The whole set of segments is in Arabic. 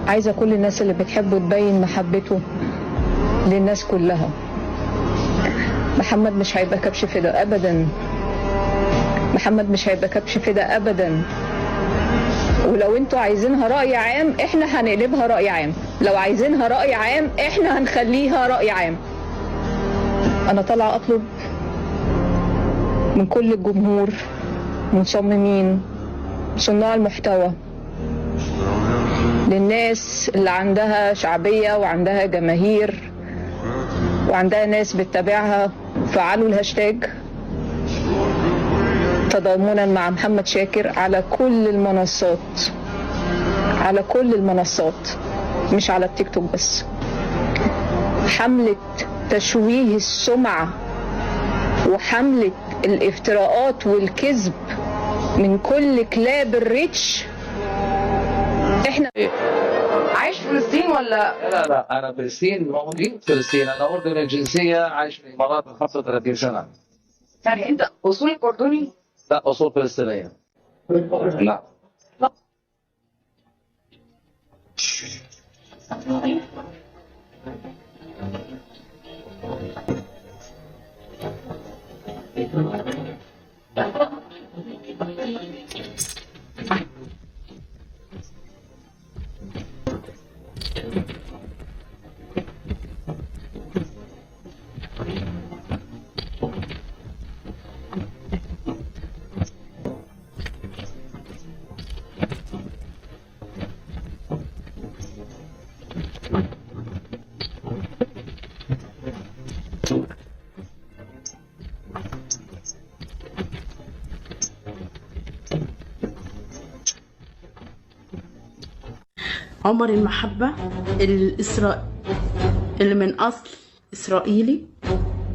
عايزة كل الناس اللي بتحبه تبين محبته للناس كلها. محمد مش هيبقى كبش فدا أبدا، محمد مش هيبقى كبش فدا أبدا. ولو انتوا عايزينها رأي عام احنا هنقلبها رأي عام، لو عايزينها رأي عام احنا هنخليها رأي عام. انا طالعة اطلب من كل الجمهور، مصممين، صناع المحتوى، للناس اللي عندها شعبية وعندها جماهير وعندها ناس بتتابعها، فعلوا الهاشتاج تضامنا مع محمد شاكر على كل المنصات، على كل المنصات مش على التيك توك بس. حملة تشويه السمعة وحملة الافتراءات والكذب من كل كلاب الريتش. احنا عايش في فلسطين ولا؟ لا انا فلسطين، موجود في فلسطين، انا اردني الجنسيه، عايش في الامارات من 35 سنه. يعني انت اصولك اردني؟ لا اصول فلسطينيه. لا عمر المحبة اللي من أصل إسرائيلي،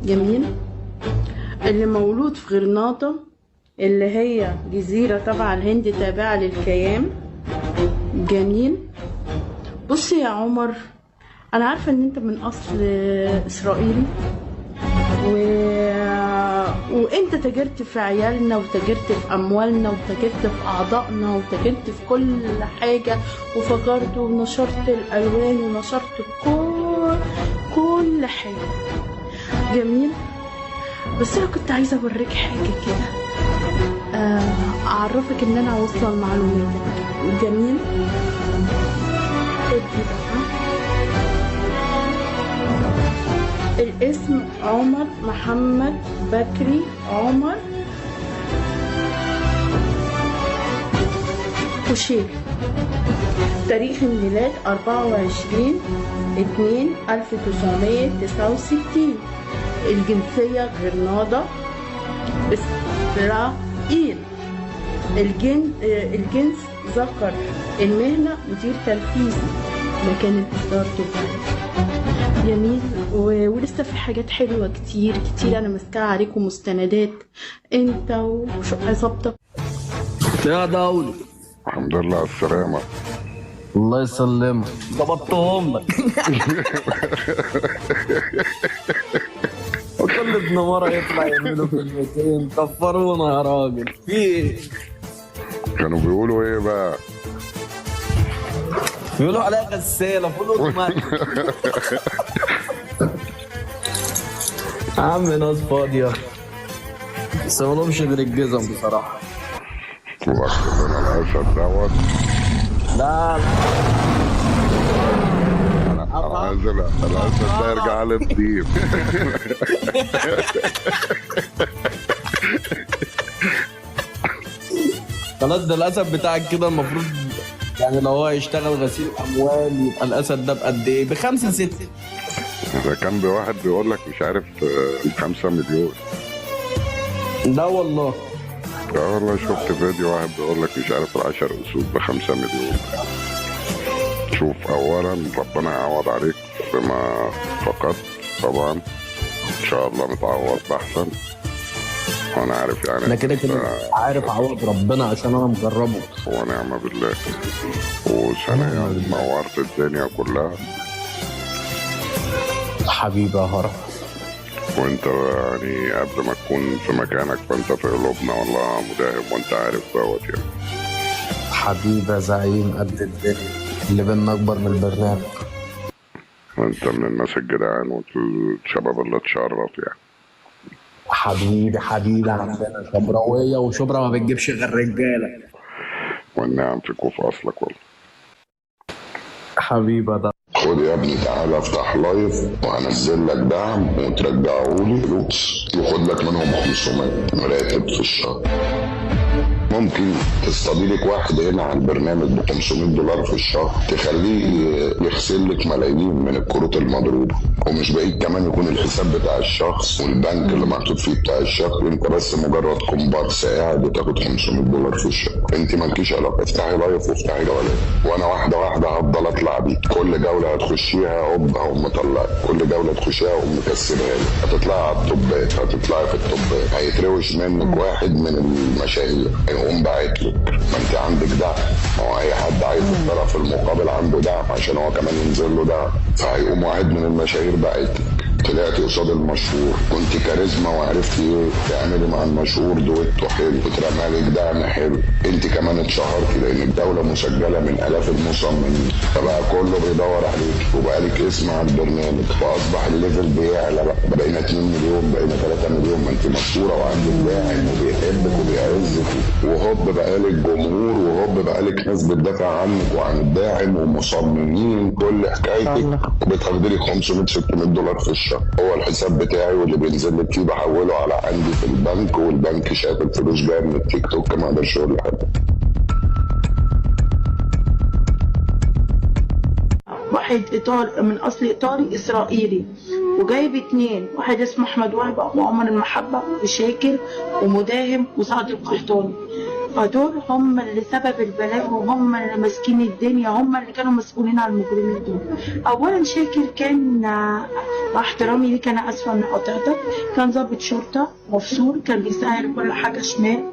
جميل، اللي مولود في غرناطة اللي هي جزيرة تبع الهند تابعة للكيان، جميل. بص يا عمر، أنا عارفة إن أنت من أصل إسرائيلي وانت تاجرت في عيالنا وتاجرت في اموالنا وتاجرت في اعضائنا وتاجرت في كل حاجه، وفجرت ونشرت الالوان ونشرت كل حاجه، جميل. بس انا كنت عايزه اوريك حاجه كده، اعرفك ان انا واصله المعلومات، جميل. ادي بقى الاسم عمر محمد بكري عمر كوشير. تاريخ الميلاد 24/2/1969. الجنسية غرناطة إسرائيل. الجنس ذكر. المهنة مدير تنفيذي. مكان الإصدار دبي، جميل. ولسه في حاجات حلوة كتير انا ماسكاها عليكم مستندات انت وعصابتك يا دولي. الحمد لله على السلامة. الله يسلمك، ضبطتهم لك. وكل ابن مرة يطلع يعملوا كلمتين كفرونا يا راجل. في ايه؟ كانوا بيقولوا ايه بقى؟ بيقولوا عليها غسالة فول اوتوماتيك. عم ناس فاضية بس مالهمش غير الجزم بصراحة. واخد انا الاسد دوت. لا انا عايز الاسد ده يرجع لي نضيف. خلاص، ده الاسد بتاعك كده المفروض يعني لو هو يشتغل غسيل اموال يبقى الاسد ده بقد ايه؟ ب5 6. اذا كان بواحد بيقول لك مش عارف 5 مليون. لا والله. لا والله، شفت فيديو واحد بيقول لك مش عارف 10 اسود ب5 مليون. شوف، اولا ربنا يعوض عليك بما فقدت، طبعا ان شاء الله نتعوض باحسن. وانا عارف يعني انا كده عارف اعوض ربنا عشان انا مجربه. ونعم بالله. وثانيا نورت الدنيا كلها حبيبي يا هرم. وانت يعني قبل ما تكون في مكانك فانت في قلوبنا والله مداهم، وانت عارف دوت يعني. حبيبي يا زعيم قد الدنيا. اللي بينا اكبر من البرنامج. وانت من الناس الجدعان والشباب اللي اتشرف يعني. حبيبي عندنا شبراويه، وشبرا ما بتجيبش غير رجاله. والنعم فيكوا في اصلك والله. حبيبه ده. خد يا ابني تعالى افتح لايف وهنزل لك دعم وترجعهولي فلوس وخد لك منهم 500 راتب في الشهر. ممكن تستضيلك واحد هنا على البرنامج ب $500 في الشهر، تخليه يغسل لك ملايين من الكروت المضروبه، ومش بعيد كمان يكون الحساب بتاع الشخص والبنك اللي محطوط فيه بتاع الشخص، وانت بس مجرد كومبارس قاعد بتاخد $500 في الشهر. انت مالكيش علاقه، افتحي لايف وافتحي جولات، وانا واحده واحده هفضل اطلع بيك. كل جوله هتخشيها هوب هقوم مطلعك، كل جوله تخشيها هقوم مكسبها لك، هتطلعي على التوبات، هتطلعي في التوبات، هيتروش منك واحد من المشاهير يقوم باعت لك. ما انت عندك دعم، ما هو اي حد عايز الطرف المقابل عنده دعم عشان هو كمان ينزل له دعم، فهيقوم واحد من المشاهير باعت لك. طلعتي قصاد المشهور، كنت كاريزما وعرفتي ايه تعملي مع المشهور دويتو حلو، اترمى لك دعم حلو، انت كمان اتشهرتي لان الدوله مسجله من الاف المصممين، فبقى كله بيدور عليك وبقى لك اسم على البرنامج، فاصبح الليفل بيعلى بقى، بقينا 2 مليون، بقينا 3 مليون، ما انت مشهوره وعندك داعم وبيحبك وبيعزك، وهوب بقى لك جمهور، وهوب بقى لك ناس بتدافع عنك وعن الداعم ومصممين، كل حكايتك وبتاخدي لك $500-600 في الشهر. هو الحساب بتاعي واللي بينزل لك فيه بحوله على عندي في البنك، والبنك شايف الفلوس جايه من التيك توك، ما اقدرش اقول لحد. واحد إيطالي من أصل إيطالي إسرائيلي، وجايب 2، واحد اسمه أحمد وهبة وعمر المحبة وشاكر ومداهم وسعد القحطاني. فدول هم اللي سبب البلاء، وهم اللي ماسكين الدنيا، هم اللي كانوا مسؤولين عن المجرمين دول. أولا شاكر كان مع احترامي ليك أنا آسفة إني قاطعتك، كان ضابط شرطة مفصول، كان بيسهل كل حاجة شمال،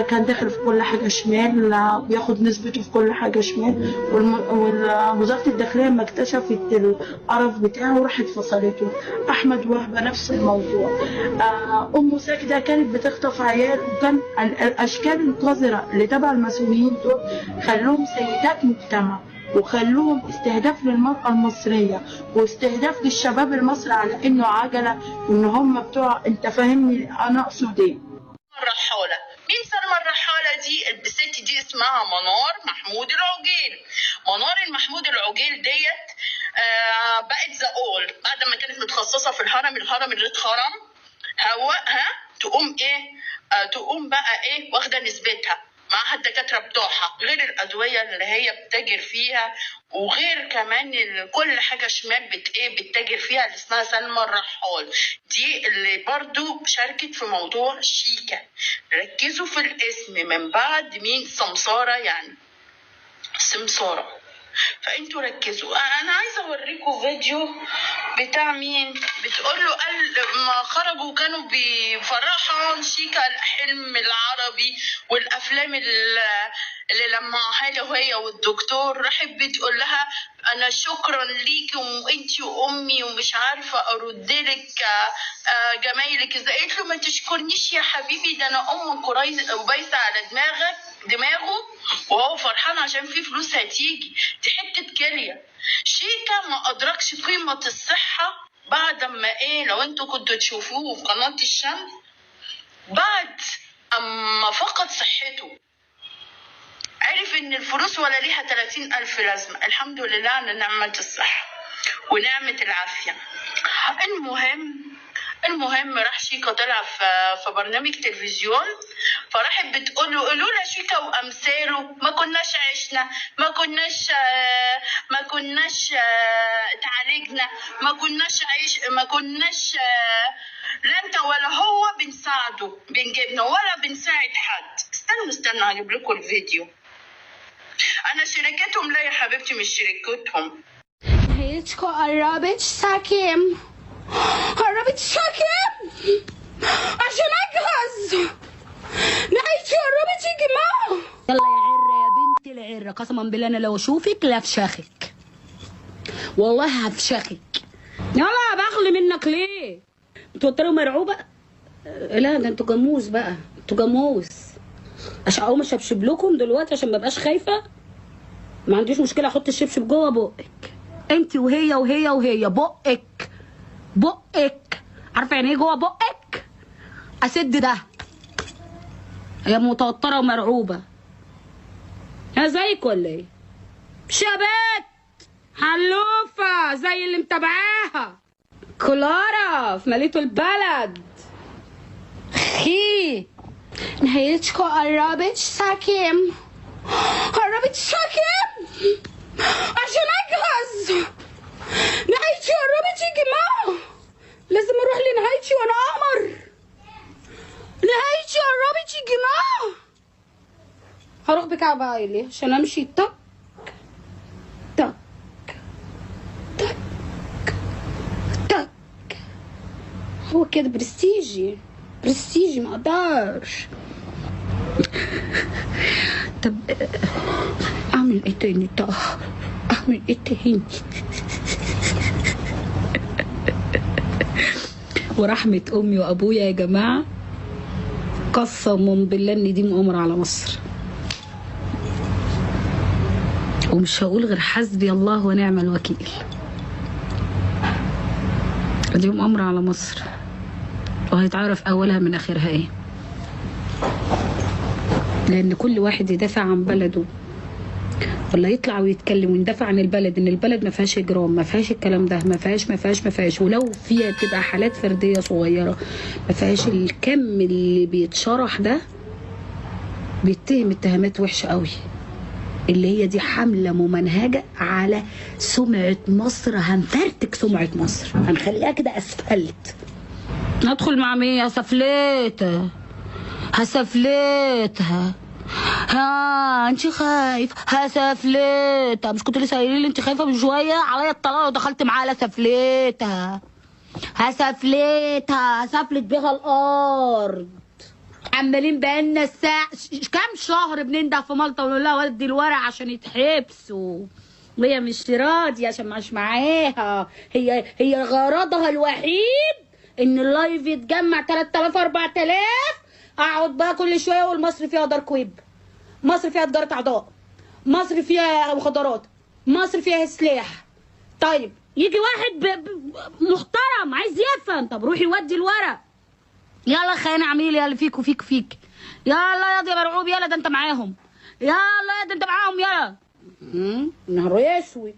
كان داخل في كل حاجة شمال، بياخد نسبته في كل حاجة شمال. ووزارة الداخلية لما اكتشفت القرف بتاعه راحت فصلته. أحمد وهبة نفس الموضوع. أمه ساكتة كانت بتخطف عيال، وكان الأشكال القذرة اللي تبع المسؤولين دول خلوهم سيدات مجتمع، وخلوهم استهداف للمرأة المصرية واستهداف للشباب المصري على إنه عجلة، وإن هم بتوع، أنت فاهمني أنا أقصد إيه؟ الرحالة. مين سلمى الرحالة دي؟ الست دي اسمها منار محمود العجيل. منار المحمود العجيل ديت بقت زقول بعد ما كانت متخصصة في الهرم اللي اتخرم هواها، تقوم ايه تقوم بقى ايه واخدة نسبتها معها الدكاترة بتوعها، غير الأدوية اللي هي بتتاجر فيها، وغير كمان كل حاجة شمال بتتاجر فيها، اللي اسمها سلمى الرحال دي اللي برضو شاركت في موضوع شيكا. ركزوا في الاسم من بعد مين، سمسارة يعني سمسارة، فانتوا ركزوا. انا عايزه اوريكم فيديو بتاع مين بتقوله قال ما خرجوا كانوا بفرحان شيكا الحلم العربي والافلام اللي لمعها له هي والدكتور، راحت بتقول لها انا شكرا ليكي وانتي وامي ومش عارفه ارد لك جمايلك ازاي. قالت له ما تشكرنيش يا حبيبي، ده انا ام بايسه على دماغه وهو فرحان عشان في فلوس هتيجي، دي حته كليه. شيكا ما ادركش قيمه الصحه بعد ما لو انتوا كنتوا تشوفوه في قناه الشمس، بعد اما فقد صحته عرف ان الفلوس ولا ليها 30,000 لازمه. الحمد لله على نعمه الصحه ونعمه العافيه. المهم راح شيكا طلع في برنامج تلفزيون، فراحت بتقول له قولوا له شيكا وامثاله ما كناش عشنا، ما كناش تعالجنا، ما كناش لا انت ولا هو بنساعده بنجيبنا ولا بنساعد حد. استنوا هجيب لكم الفيديو. انا شركتهم لا يا حبيبتي مش شركتهم. نهايتكم قربت ساكم عشان اجهز، نهايتي قربت يا جماعه. يلا يا عره يا بنت العره، قسما بالله انا لو اشوفك لافشخك، والله هفشخك. يلا بغلي منك ليه؟ متوتره ومرعوبه؟ لا ده انتوا جاموس بقى، انتوا جاموس. عشان اقوم اشبشب لكم دلوقتي عشان مبقاش خايفه. ما عنديش مشكله احط الشبشب جوه بقك انت وهي وهي وهي. بقك عارفه يعني ايه جوه بقك؟ اسد ده. هي متوتره ومرعوبه. يا زيك ولا ايه؟ شبات حلوفه زي اللي متابعاها. كلارا في مليته البلد. خي نهايتكو قربت ساكم. قربت ساكم عشان اجهز. نهايتي قربت يا جماعه. لازم اروح لنهايتي وانا قمر. نهايتي قربت يا جماعه. هروح بكعب عالي عشان امشي تك تك تك تك. هو كده برستيجي ما اقدرش. طب اعمل ايه تاني؟ طب اعمل ايه تاني؟ ورحمه امي وابويا يا جماعه قسما بالله ان دي مؤامره على مصر. ومش هقول غير حسبي الله ونعم الوكيل. دي مؤامره على مصر وهيتعرف اولها من اخرها ايه. لان كل واحد يدافع عن بلده ولا يطلع ويتكلم ويدافع عن البلد، ان البلد ما فيهاش اجرام، ما فيهاش الكلام ده، ما فيهاش، ولو فيها بتبقى حالات فرديه صغيره، ما فيهاش الكم اللي بيتشرح ده. بيتهم اتهامات وحشه قوي، اللي هي دي حمله ممنهجه على سمعه مصر. هنفرتك سمعه مصر، هنخليها كده اسفلت. ندخل مع مين؟ هسفلتها. ها انت خايف؟ هسفلتها. مش كنت لسه قايلين لي انت خايفه من شويه؟ عليا الطلاق لو دخلت معاها. هسفلتها هسفلت بيها الارض. عمالين بقالنا كام شهر بننده في مالطا ونقول لها ودي الورق عشان يتحبسوا، وهي مش راضيه عشان مش معاها. هي غرضها الوحيد ان اللايف يتجمع 3000 4000. اقعد بقى كل شويه اقول مصر فيها دارك ويب، مصر فيها تجاره اعضاء، مصر فيها مخدرات، مصر فيها سلاح. طيب يجي واحد محترم عايز يفهم، طب روحي ودي الورق. يلا خلينا عميل، يلا فيك يلا يا مرعوب، يلا ده انت معاهم، يلا يا ده انت معاهم، يلا. نهار اسود.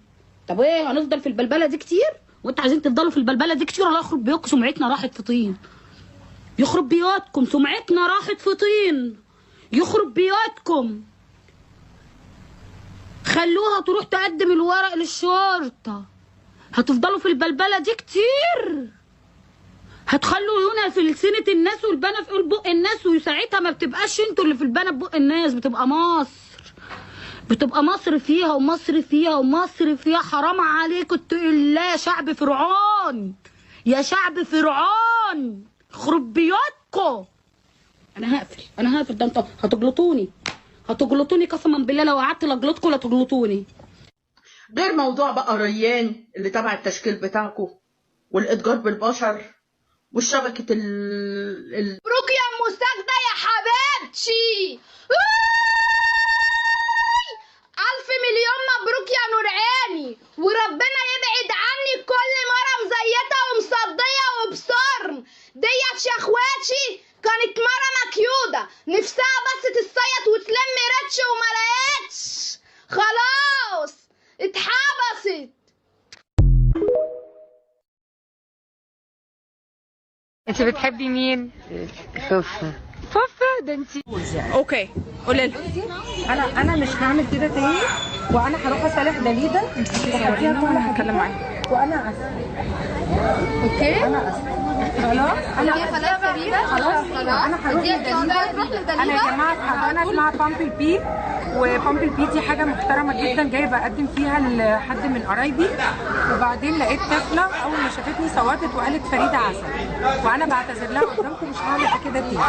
طب ايه، هنفضل في البلبله دي كتير؟ وانتوا عايزين تفضلوا في البلبله دي كتير؟ الله يخرب بيوتكم، سمعتنا راحت في طين. يخرب بيوتكم، سمعتنا راحت في طين. يخرب بيوتكم. خلوها تروح تقدم الورق للشرطه. هتفضلوا في البلبله دي كتير؟ هتخلوا هنا في لسنة الناس والبنا في بق الناس، وساعتها ما بتبقاش انتوا اللي في البنا بق الناس، بتبقى مصر فيها ومصر فيها ومصر فيها. حرام عليكم الله يا شعب فرعون، يا شعب فرعون، خرب بيوتكم. انا هقفل ده انتوا هتجلطوني قسما بالله. لو قعدت لاجلطكم لا تجلطوني. غير موضوع بقى ريان اللي تبع التشكيل بتاعكم والاتجار بالبشر والشبكة مبروك يا ام ساجدة يا حبيبتي. ألف مليون مبروك يا نور عيني، وربنا يبعد عني كل مرة مزيتة ومصدية وبصرم. ديت يا اخواتي كانت مرة مكيودة نفسها بس تتصيط وتلم رتش وما لقتش، خلاص اتحبست. انت بتحبي مين؟ فوفا. ده انت اوكي قولي لها انا مش هعمل كده تاني، وانا هروح اصالح دليدا وهديها وانا هتكلم معاها وانا اسفه. اوكي انا اسفه. خلاص انا هروح لدليدا. انا يا جماعه انا اسمها بامبل بي، وبامبل بي دي حاجه محترمه جدا جايه بقدم فيها لحد من قرايبي. وبعدين لقيت طفله اول ما شافتني صوتت وقالت فريده عسل، وانا بعتذر لها قدامكم مش هعمل كده تاني.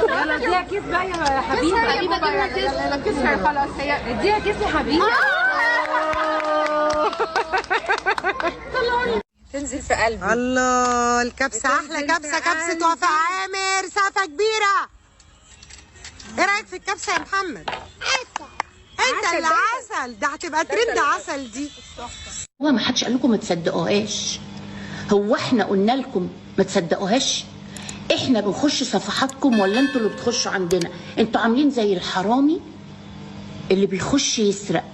يلا اديها كيس بقى يا حبيبه. اديها كيس خلاص، هي اديها كيس يا حبيبي. تنزل في قلبي. الله الكبسه احلى كبسه، كبسه وفاء عامر سقفه كبيره. ايه رايك في الكبسه يا محمد؟ انت اللي عسل، ده هتبقى ترند عسل دي. هو ما حدش قال لكم ما تصدقوهاش؟ هو احنا قلنا لكم ما تصدقوهاش؟ احنا بنخش صفحاتكم ولا انتوا اللي بتخشوا عندنا؟ انتوا عاملين زي الحرامي اللي بيخش يسرق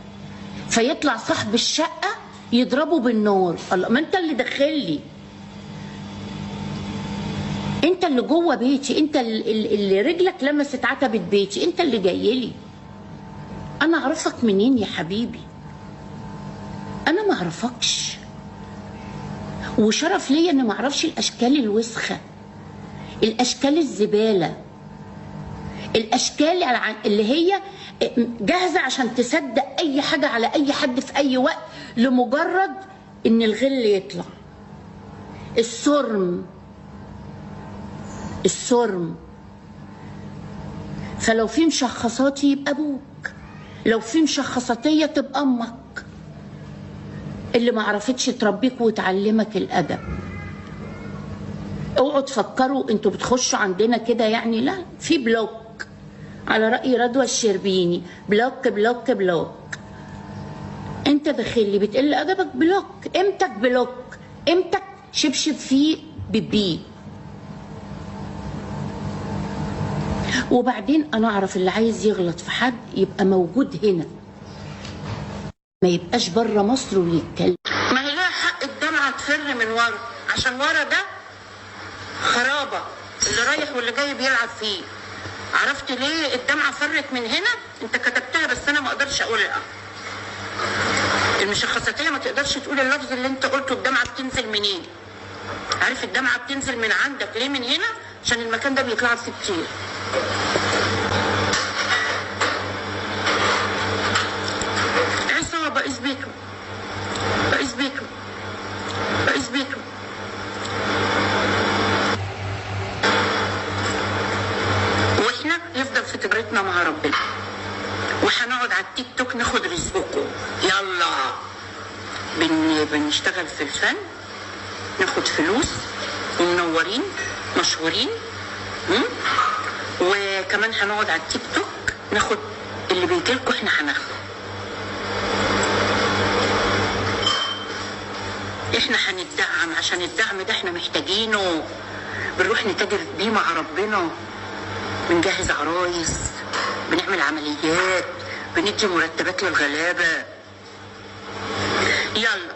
فيطلع صاحب الشقه يضربه بالنار. الله، ما انت اللي دخلي، انت اللي جوه بيتي، انت اللي رجلك لمست عتبه بيتي، انت اللي جاي لي. انا اعرفك منين يا حبيبي؟ انا ما اعرفكش، وشرف ليا اني ما اعرفش الاشكال الوسخه، الاشكال الزباله، الاشكال اللي هي جاهزه عشان تصدق اي حاجه على اي حد في اي وقت لمجرد ان الغل يطلع. السرم. فلو في مشخصاتي يبقى ابوك، لو في مشخصاتيه تبقى امك اللي ما عرفتش تربيك وتعلمك الادب. اوعوا تفكروا انتوا بتخشوا عندنا كده يعني، لا، في بلوك على رأي رضوى الشربيني، بلوك بلوك بلوك. انت داخلي بتقل ادبك، بلوك. امتك بلوك؟ امتك شبشب فيه بيبي. وبعدين انا اعرف اللي عايز يغلط في حد يبقى موجود هنا، ما يبقاش بره مصر ويتكلم. ما هي لها حق الدمعه تفر من ورا، عشان ورا ده خرابه اللي رايح واللي جاي بيلعب فيه. عرفت ليه الدمعه فرت من هنا؟ انت كتبتها بس انا ما اقدرش اقولها. المشخصاتيه ما تقدرش تقول اللفظ اللي انت قلته. الدمعه بتنزل منين؟ عارف الدمعه بتنزل من عندك ليه من هنا؟ عشان المكان ده بيطلع فيه كتير. عصابه اثبتوا، اثبتوا، اثبتوا. واحنا نفضل في تجارتنا مع ربنا، وهنقعد على التيك توك ناخد رزقكم. يلا بنشتغل في الفن، ناخد فلوس ومنورين مشهورين، وكمان هنقعد على التيك توك ناخد اللي بيجيلكوا، احنا هناخده. احنا هندعم، عشان الدعم ده احنا محتاجينه. بنروح نتاجر بيه مع ربنا، بنجهز عرايس، بنعمل عمليات، بندي مرتبات للغلابه. يلا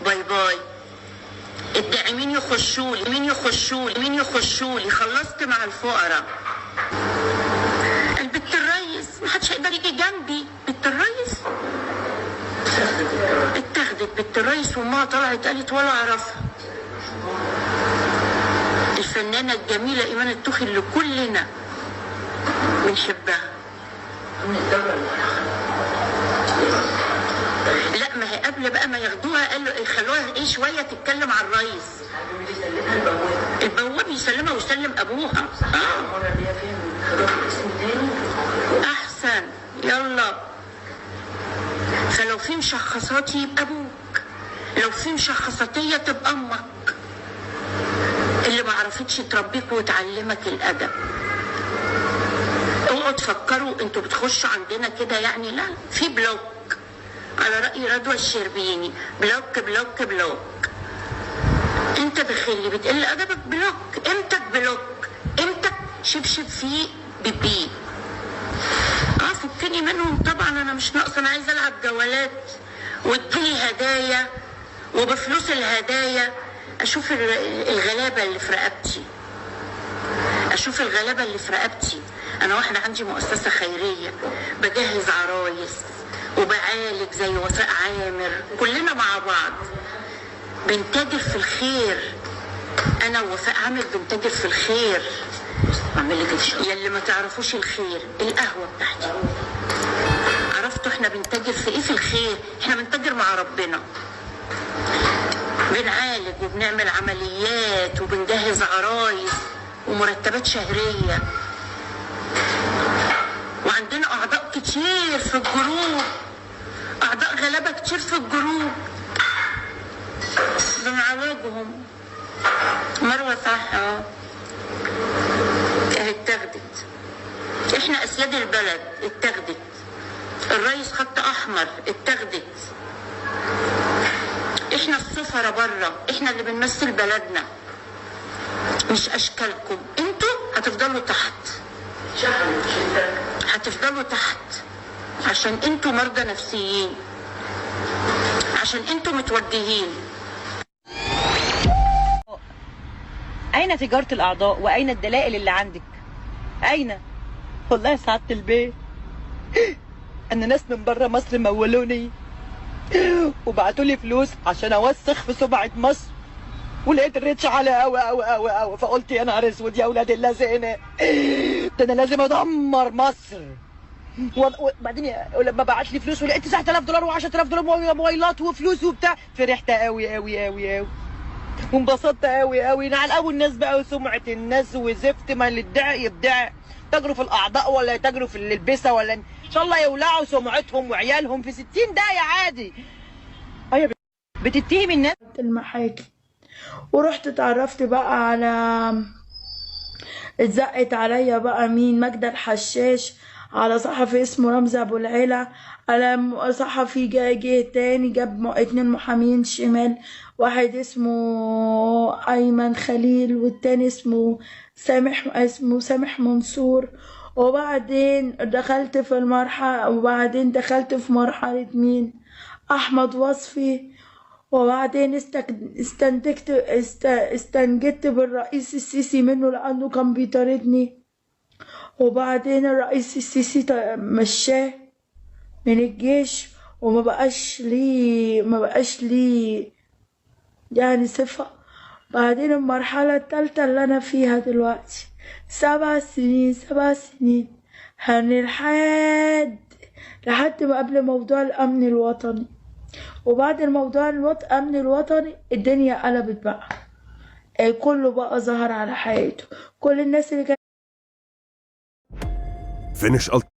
باي باي. الداعمين يخشولي، مين يخشولي، مين يخشولي. خلصت مع الفقراء. البت الريس محدش هيقدر يجي جنبي. بت الريس اتاخدت، بت الريس وامها طلعت قالت ولا اعرفها. الفنانه الجميله ايمان التوخي اللي كلنا بنحبها. لا، ما هي قبل بقى ما ياخدوها قالوا يخلوها ايه شويه تتكلم على الرئيس. البواب يسلمها ويسلم ابوها. احسن. يلا. فلو في مشخصاتي يبقى ابوك، لو في مشخصاتيه تبقى امك اللي ما عرفتش تربيك وتعلمك الادب. اوعوا تفكروا انتوا بتخشوا عندنا كده يعني، لا، في بلوك على رأي رضوى الشربيني، بلوك بلوك بلوك. انت داخلي بتقل ادبك، بلوك. امتك بلوك؟ امتك شبشب فيه بيبي. فكني منهم طبعا، انا مش ناقصه، انا عايزه العب جولات واديني هدايا، وبفلوس الهدايا اشوف الغلابه اللي في رقبتي، اشوف الغلابه اللي في رقبتي. انا واحده عندي مؤسسه خيريه بجهز عرايس وبعالج زي وفاء عامر، كلنا مع بعض بنتاجر في الخير. انا ووفاء عامر بنتاجر في الخير. اعمل لك يلي ما تعرفوش الخير، القهوه بتاعتي. عرفتوا احنا بنتاجر في ايه؟ في الخير. احنا بنتاجر مع ربنا، بنعالج وبنعمل عمليات وبنجهز عرايس ومرتبات شهريه، وعندنا اعضاء كتير في الجروب، اعضاء غلابه كتير في الجروب بنعالجهم. مروه صح. اتاخدت. احنا اسياد البلد اتاخدت. الرئيس خط احمر اتاخدت. احنا السفرة بره، احنا اللي بنمثل بلدنا مش اشكالكم. انتوا هتفضلوا تحت، هتفضلوا تحت عشان انتوا مرضى نفسيين، عشان انتوا متوجهين. أين تجارة الأعضاء وأين الدلائل اللي عندك؟ أين؟ والله يا سعادة البيه أن ناس من بره مصر مولوني وبعتوا لي فلوس عشان أوسخ في سمعة مصر، ولقيت الريتش عالي أوي أوي أوي أوي، فقلت يا نهار أسود يا أولاد اللذينة، ده أنا لازم أدمر مصر. وبعدين لما بعت لي فلوس ولقيت $9,000 و10,000 موبايلات وفلوس وبتاع، فرحت أوي أوي أوي أوي وانبسطت قوي قوي. نعلقوا الناس بقى وسمعة الناس وزفت، ما اللي يدعي يدعي، تجروا في الاعضاء ولا تجروا في اللبسه، ولا ان شاء الله يولعوا سمعتهم وعيالهم في 60 دقيقة عادي. ايوه بتتهم الناس. المحاكم ورحت اتعرفت بقى على، اتزقت عليا بقى مين، ماجدة الحشاش، على صحفي اسمه رمزي ابو العلا، على صحفي جه تاني جاب 2 محامين شمال، واحد اسمه ايمن خليل والتاني اسمه سامح منصور. وبعدين دخلت في مرحلة مين، احمد وصفي. وبعدين استنجدت بالرئيس السيسي منه لانه كان بيطاردني. وبعدين الرئيس السيسي مشاه من الجيش وما بقاش لي يعني صفة. بعدين المرحلة الثالثة اللي أنا فيها دلوقتي 7 سنين لحد ما قبل موضوع الأمن الوطني. وبعد الموضوع الأمن الوطني الدنيا قلبت بقى، كله بقى ظهر على حقيقته. كل الناس اللي كانت